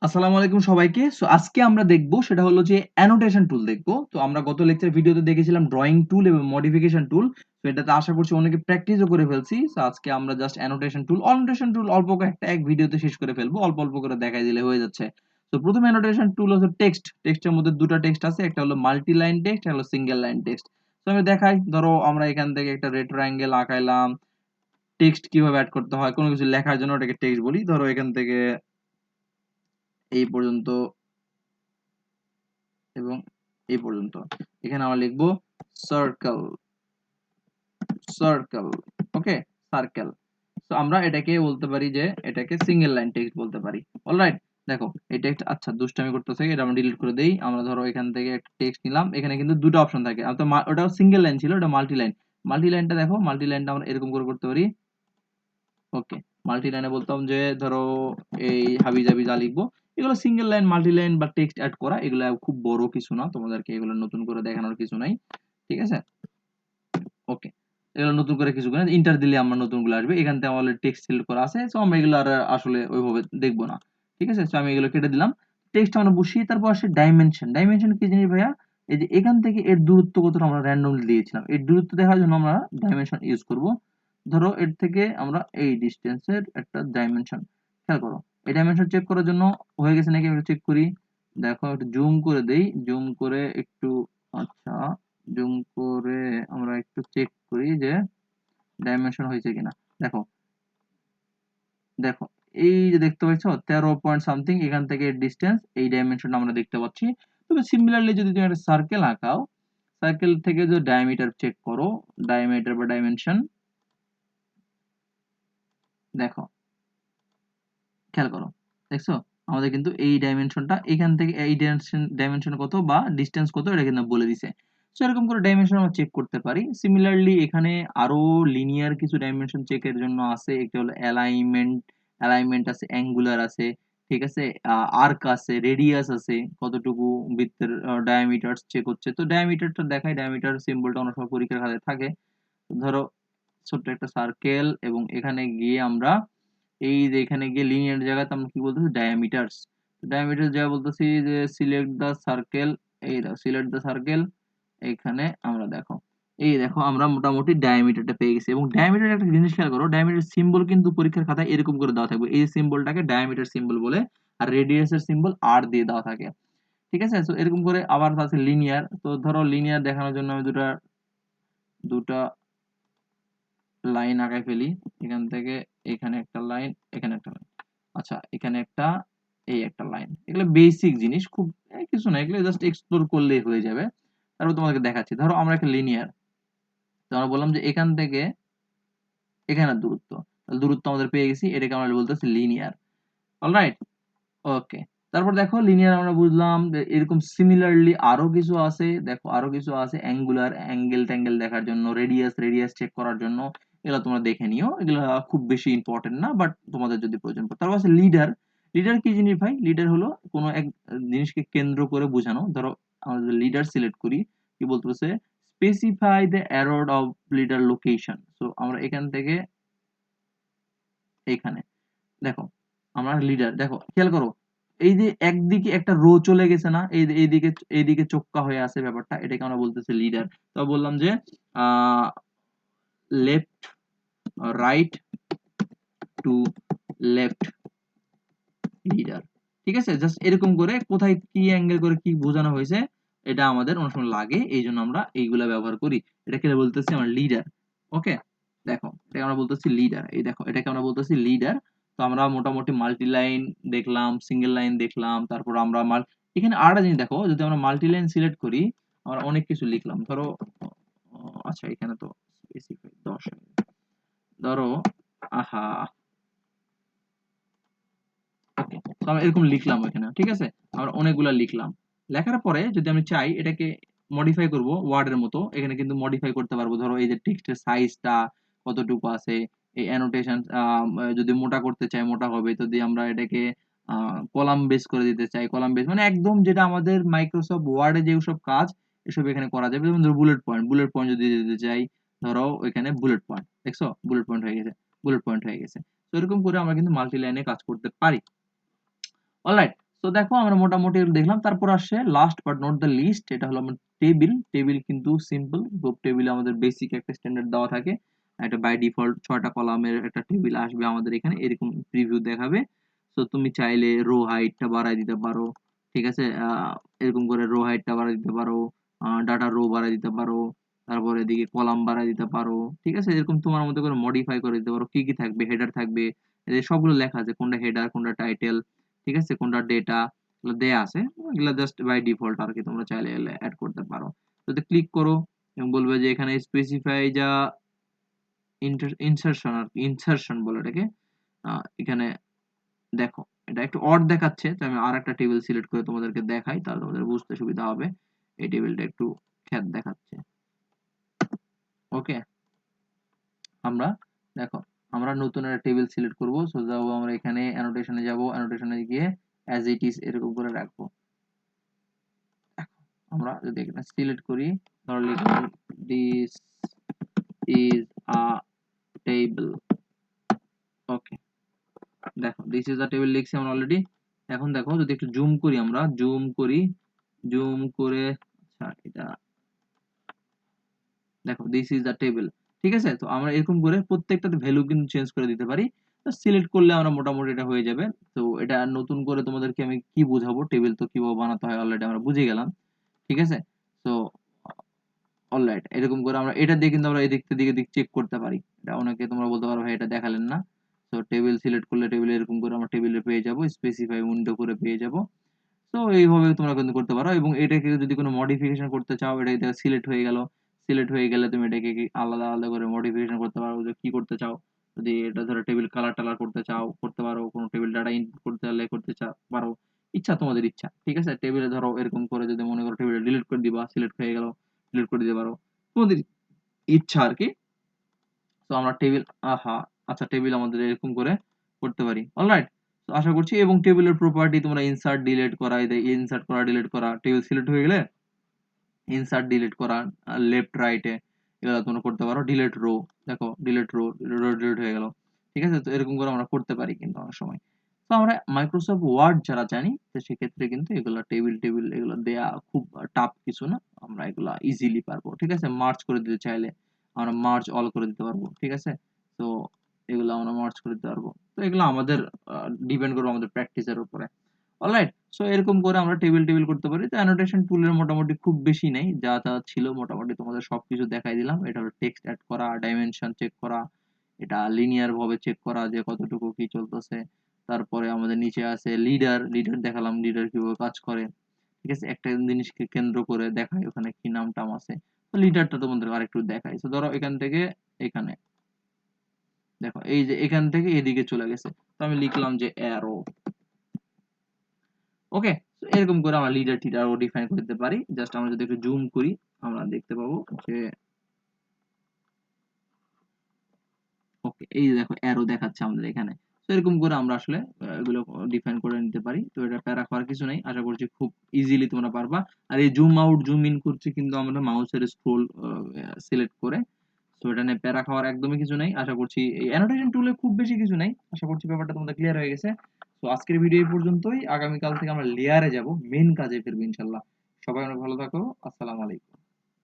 আসসালামু আলাইকুম সবাইকে। সো আজকে আমরা দেখব সেটা হলো যে অ্যানোটেশন টুল দেখব। তো আমরা গত লেকচার ভিডিওতে দেখেছিলাম ড্রয়িং টুল এবং মডিফিকেশন টুল। তো এটাতে আশা করছি অনেকে প্র্যাকটিসও করে ফেলছি। সো আজকে আমরা জাস্ট অ্যানোটেশন টুল অল্প কয়েকটা এক ভিডিওতে শেষ করে ফেলবো। অল্প, অল্প করে দেখাই দিলে হয়ে যাচ্ছে। তো প্রথম অ্যানোটেশন টুল হচ্ছে টেক্সট। টেক্সটের মধ্যে ২ টা টেক্সট আছে। একটা হলো মাল্টি লাইন টেক্সট, একটা হলো সিঙ্গেল লাইন টেক্সট। তো আমি দেখাই। ধরো আমরা এখান থেকে একটা রেক্টাঙ্গেল আঁকাইলাম। টেক্সট কিভাবে এড করতে হয়, কোনো কিছু লেখার জন্য ওটাকে টেক্সট বলি। ধরো এখান থেকে এই পর্যন্ত এবং এই পর্যন্ত। এখানে আমরা লিখবো সার্কেল, সার্কেল, ওকে, সার্কেল। তো আমরা এটাকে বলতে পারি যে এটাকে সিঙ্গেল লাইন টেক্সট বলতে পারি। অলরাইট, দেখো এই টেক্সট, আচ্ছা দুষ্টামি করতেছে, এটা আমরা ডিলিট করে দেই। আমরা ধরো এখান থেকে একটা টেক্সট নিলাম, এখানে কিন্তু দুটো অপশন থাকে। আর তো ওটা সিঙ্গেল লাইন ছিল, ওটা মাল্টি লাইন। মাল্টি লাইনটা দেখো, মাল্টি লাইনটা আমরা এরকম করে করতে পারি। ওকে, মাল্টি লাইনে বলতাম যে ধরো এই হাবি জাবি যা লিখবো, এগুলো সিঙ্গেল লাইন, মাল্টি লাইন বা টেক্সট অ্যাড করা, এগুলো খুব বড় কিছু না, তোমাদেরকে এগুলো নতুন করে দেখানোর কিছু নাই। ঠিক আছে, ওকে, এগুলো নতুন করে কিছু করে ইন্টার দিলে আমরা নতুনগুলো আসবে। এখান থেকে আমাদের টেক্সট সিলেক্ট করা আছে, সো আমরা এগুলো আর আসলে ওইভাবে দেখবো না। ঠিক আছে, সো আমি এগুলো কেটে দিলাম। টেক্সট আমরা বসিয়ে তারপর আসে ডাইমেনশন। ডাইমেনশন কি জিনিস ভাইয়া? এই যে এখান থেকে এর দূরত্ব কতটা আমরা র্যান্ডমলি দিয়েছিলাম, এর দূরত্ব দেখার জন্য আমরা ডাইমেনশন ইউজ করব। ধরো এর থেকে আমরা এই ডিসটেন্সের একটা ডাইমেনশন, খেয়াল করো, এই ডাইমেনশন চেক করার জন্য হয়ে গেছে নাকি আমরা চেক করি। দেখো একটু জুম করে দেই, জুম করে একটু, আচ্ছা জুম করে আমরা একটু চেক করি যে ডাইমেনশন হয়েছে কিনা। দেখো, দেখো, এই যে দেখতে পাচ্ছ 13 পয়েন্ট সামথিং, এখান থেকে ডিস্টেন্স, এই ডাইমেনশন আমরা দেখতে পাচ্ছি। তবে সিমিলারলি যদি তুমি একটা সার্কেল আঁকাও, সার্কেল থেকে যদি ডায়ামিটার চেক করো, ডায়ামিটার বা ডাইমেনশন, দেখো, খেয়াল করো, দেখছো আমাদের কিন্তু এই ডাইমেনশনটা এখান থেকে এই ডাইমেনশন কত বা ডিসটেন্স কত এটা কিন্তু বলে দিছে। সো এরকম করে ডাইমেনশন আমরা চেক করতে পারি। সিমিলারলি এখানে আরো লিনিয়ার কিছু ডাইমেনশন চেকের জন্য আছে। একটা হলো অ্যালাইনমেন্ট, অ্যালাইনমেন্ট আছে, অ্যাঙ্গুলার আছে, ঠিক আছে, আর্ক আছে, রেডিয়াস আছে, কতটুকু বৃত্তের ডায়ামিটার চেক হচ্ছে। তো ডায়ামিটারটা দেখাই, ডায়ামিটার সিম্বলটা অনেক সময় পরীক্ষার খাতায় থাকে। ধরো ছোট্ট একটা সার্কেল, এবং এখানে গিয়ে আমরা এই যে এখানে গিয়ে লিনিয়ার জায়গাতে আমরা কি বলতেছি, ডায়ামিটারস। ডায়ামিটার জায়গা বলতেছি যে সিলেক্ট দা সার্কেল, এই দেখো সিলেক্ট দা সার্কেল। এখানে আমরা দেখো, এই দেখো আমরা মোটামুটি ডায়ামিটারটা পেয়ে গেছি। এবং ডায়ামিটার একটা জিনিস খেয়াল করো, ডায়ামিটার সিম্বল কিন্তু পরীক্ষার খাতায় এরকম করে দেওয়া থাকবে, এই সিম্বলটাকে ডায়ামিটার সিম্বল বলে, আর রেডিয়াসের সিম্বল আর দিয়ে দেওয়া থাকে। ঠিক আছে, তো এরকম করে আবার আছে লিনিয়ার। তো ধরো লিনিয়ার দেখানোর জন্য আমি দুটা দুটা লাইন আঁকায় ফেলি। এখান থেকে এখানে একটা লাইন, এখানে একটা লাইন, আচ্ছা এখানে একটা, এই একটা লাইন। এগুলো বেসিক জিনিস, খুব কিছু না, এগুলো জাস্ট এক্সপ্লোর করলেই হয়ে যাবে। তারপর তোমাকে দেখাচ্ছি। ধরো আমরা একটা লিনিয়ার, তো আমরা বললাম যে এখান থেকে এখানে দূরত্ব, তাহলে দূরত্ব আমাদের পেয়ে গেছি, এটাকে আমরা বলতেছি লিনিয়ার। অলরাইট, ওকে। তারপর দেখো লিনিয়ার আমরা বুঝলাম, যে এরকম সিমিলারলি আরো কিছু আছে। দেখো আরো কিছু আছে, অ্যাঙ্গুলার, অ্যাঙ্গেল ট্যাঙ্গেল দেখার জন্য, রেডিয়াস, রেডিয়াস চেক করার জন্য। এগুলো তোমরা দেখে নিও, এগুলো খুব বেশি ইম্পর্টেন্ট না, বাট তোমাদের যদি প্রয়োজন পড়ে। তারপর আছে লিডার। লিডার কি জিনিস ভাই? লিডার হলো কোনো এক জিনিসকে কেন্দ্র করে বোঝানো। ধরো আমরা যদি লিডার সিলেক্ট করি, কি বলতেছে, specify the arrowed of leader location. So আমরা এখান থেকে এইখানে দেখো, আমরা লিডার, দেখো খেয়াল করো, এই যে একদিকে একটা রো চলে গেছে না, এই এইদিকে, এইদিকে চোক্কা হয়ে আছে ব্যাপারটা, এটাকে আমরা বলতেছি লিডার। তো বললাম যে left, right to left leader. ঠিক আছে, জাস্ট এরকম করে কোথায় কি অ্যাঙ্গেল করে কি বোঝানো হয়েছে, এটা আমাদের অনেক সময় লাগে, এই জন্য আমরা এইগুলা ব্যবহার করি। এটাকে বলতেছি আমরা লিডার। ওকে, দেখো এটাকে আমরা বলতেছি লিডার, এই দেখো এটাকে আমরা বলতেছি লিডার। তো আমরা মোটামুটি মাল্টি লাইন দেখলাম, সিঙ্গেল লাইন দেখলাম, তারপর আমরা এখানে আরেকটা জিনিস দেখো, যদি আমরা মাল্টি লাইন সিলেক্ট করি, আমরা অনেক কিছু লিখলাম। ধরো আচ্ছা এখানে তো স্পেসিফাই 10, ধরো, আহা, ওকে, তো আমরা এরকম লিখলাম এখানে। ঠিক আছে, আমরা অনেকগুলা লিখলাম। লেখার পরে যদি আমি চাই এটাকে মডিফাই করব ওয়ার্ডের মতো, এখানে কিন্তু মডিফাই করতে পারবো। ধরো এই যে টেক্সটের সাইজটা কতটুকু আছে, এই অ্যানোটেশন যদি মোটা করতে চাই মোটা হবে, যদি আমরা এটাকে কলাম বেস করে দিতে চাই, কলাম বেস মানে একদম যেটা আমাদের মাইক্রোসফট ওয়ার্ডে যে সব কাজ, এসব এখানে করা যাবে। যেমন ধরো বুলেট পয়েন্ট, বুলেট পয়েন্ট যদি দিতে চাই, ধরো এখানে বুলেট পয়েন্ট, দেখছো বুলেট পয়েন্ট হয়ে গেছে, বুলেট পয়েন্ট হয়ে গেছে। তো এরকম করে আমরা কিন্তু মাল্টি লাইনে কাজ করতে পারি। অলরাইট, তো দেখো আমরা মোটামুটি দেখলাম। তারপর আসছে last but not the least, এটা হলো আমার টেবিল। টেবিল কিন্তু সিম্পল, টেবিলে আমাদের বেসিক একটা স্ট্যান্ডার্ড দেওয়া থাকে, একটা বাই ডিফল্ট 6টা কলামের একটা টেবিল আসবে আমাদের এখানে, এরকম প্রিভিউ দেখাবে। তো তুমি চাইলে রো হাইটটা বাড়ায় দিতে পারো, ঠিক আছে, এরকম করে রো হাইটটা বাড়ায় দিতে পারো, ডাটা রো বাড়ায় দিতে পারো, তারপরে এদিকে কলাম বাড়ায় দিতে পারো, ঠিক আছে, এরকম তোমার মতো করে মডিফাই করে দিতে পারো। কি কি থাকবে, হেডার থাকবে, এই সবগুলো লেখা আছে, কোনটা হেডার কোনটা টাইটেল, ঠিক আছে, কোনটা ডেটা, এগুলো দেয়া আছে। এগুলো জাস্ট বাই ডিফল্ট আর কি, তোমরা চাইলে অ্যাড করতে পারো। যদি ক্লিক করো এবং বলবে যে এখানে স্পেসিফাই যা ইনসারশন আর ইনসারশন বলে এটাকে, এখানে দেখো এটা একটু অড দেখাচ্ছে, তো আমি আর একটা টেবিল সিলেক্ট করে তোমাদেরকে দেখাই, তাহলে তোমাদের বুঝতে সুবিধা হবে। এই টেবিলটা একটু খ্যাত দেখাচ্ছে। ওকে, আমরা দেখো আমরা নতুন একটা টেবিল সিলেক্ট করব। সো যাবো আমরা এখানে অ্যানোটেশনে, যাব অ্যানোটেশনে গিয়ে অ্যাজ ইট ইজ এরকম করে রাখবো। আমরা যদি এখানে সিলেক্ট করি, ধরো লিখলাম দিস ইজ আ টেবিল। ওকে, দেখো দিস ইজ আ টেবিল লিখছি আমরা অলরেডি। এখন দেখো যদি একটু জুম করি, আমরা জুম করি, জুম করে, আচ্ছা এটা দেখো দিস ইজ আ টেবিল, ঠিক আছে। তো আমরা এরকম করে প্রত্যেকটাতে ভ্যালু কিন্তু চেঞ্জ করে দিতে পারি। তো সিলেক্ট করলে আমরা মোটামুটি এটা হয়ে যাবে। তো এটা নতুন করে তোমাদেরকে আমি কি বোঝাবো, টেবিল তো কিভাবে বানাতে হয় অলরেডি আমরা বুঝে গেলাম, ঠিক আছে। তো অলরাইট, এরকম করে আমরা এটা দিয়ে কিন্তু আমরা এদিক থেকে দিক চেক করতে পারি। এটা অনেকে তোমরা বলতে পারো ভাই এটা দেখালেন না। তো টেবিল সিলেক্ট করলে টেবিলে এরকম করে আমরা টেবিলে পেয়ে যাব, স্পেসিফাই উইন্ডো করে পেয়ে যাব। তো এইভাবে তোমরা কিন্তু করতে পারো। এবং এটাকে যদি কোনো মডিফিকেশন করতে চাও, এটা এটা সিলেক্ট হয়ে গেল, সিলেক্ট হয়ে গেলে তুমি এটাকে আলাদা আলাদা করে মডিফিকেশন করতে পারো, যে কি করতে চাও। যদি এটা ধরো টেবিল কালার টালার করতে চাও করতে পারো, কোনো টেবিল ডাটা ইনপুট করতে চাইলে করতে চাও পারো, ইচ্ছা তোমাদের ইচ্ছা, ঠিক আছে। টেবিলে ধরো এরকম করে যদি মনে করো টেবিলে ডিলিট করে দিবা, সিলেক্ট হয়ে গেল, ডিলিট করে দিতে পারো, তোমাদের ইচ্ছা আর কি। তো আমরা টেবিল, আহা, আচ্ছা টেবিল আমাদের এরকম করে করতে পারি। অলরাইট, তো আশা করছি। এবং টেবিলের প্রপার্টি তোমরা ইনসার্ট ডিলিট করা, ইনসার্ট করা ডিলিট করা, টেবিল সিলেক্ট হয়ে গেলে ইনসার্ট ডিলিট করা, লেফট রাইটে এগুলো তোমরা করতে পারো। ডিলিট রো, দেখো ডিলিট রো, রো ডিলিট হয়ে গেল, ঠিক আছে। তো এরকম করে আমরা করতে পারি কিন্তু অনেক সময়। তো আমরা মাইক্রোসফট ওয়ার্ড যারা জানি, তো সেক্ষেত্রে কিন্তু এগুলো টেবিল টেবিল এগুলো দেয়া খুব টাফ কিছু না, আমরা এগুলো ইজিলি পারবো, ঠিক আছে। মার্চ করে দিতে চাইলে আমরা মার্চ অল করে দিতে পারবো, ঠিক আছে। তো এগুলো আমরা মার্চ করে দিতে পারবো। তো এগুলো আমাদের ডিপেন্ড করবে আমাদের প্র্যাকটিসের উপরে। অলরাইট, সো এরকম করে আমরা টেবিল টেবিল করতে পারি। তো অ্যানোটেশন টুলের মোটামুটি খুব বেশি নেই, যা যা ছিল মোটামুটি তোমাদের সবকিছু দেখাই দিলাম। এটা হলো টেক্সট অ্যাড করা, ডাইমেনশন চেক করা, এটা লিনিয়ার ভাবে চেক করা যে কতটুকু কি চলতেছে। তারপরে আমাদের নিচে আছে লিডার, লিডার দেখালাম লিডার কিভাবে কাজ করে, ঠিক আছে, একটা জিনিসকে কেন্দ্র করে দেখায় ওখানে কি নাম টাম আছে। তো লিডারটা তোমাদের আরেকটু দেখাই। তো ধরো এখান থেকে এখানে দেখো এই যে এখান থেকে এদিকে চলে গেছে, তো আমি লিখলাম যে অ্যারো। ওকে, তো এরকম করে আমরা লিডার টিডারও ডিফাইন করে দিতে পারি। জাস্ট আমরা যদি একটু জুম করি, আমরা দেখতে পাবো যে ওকে, এই যে দেখো অ্যারো দেখাচ্ছে আমাদের এখানে। তো এরকম করে আমরা আসলে এগুলো ডিফাইন করে নিতে পারি। তো এটা প্যারা করার কিছু নেই, আশা করছি খুব ইজিলি তোমরা পারবা। আর এই জুম আউট জুম ইন করছি কিন্তু আমরা মাউসের স্ক্রোল সিলেক্ট করে। তো এটা নিয়ে প্যারা খাওয়ার একদমই কিছু নেই। আশা করছি এই অ্যানোটেশন টুলে খুব বেশি কিছু নেই, আশা করছি ব্যাপারটা তোমাদের ক্লিয়ার হয়ে গেছে। তো আজকের ভিডিও এই পর্যন্তই। আগামীকাল থেকে আমরা লেয়ারে যাব, মেন কাজে ফিরবো ইনশাল্লাহ। সবাই অনেক ভালো থাকো, আসসালামু আলাইকুম।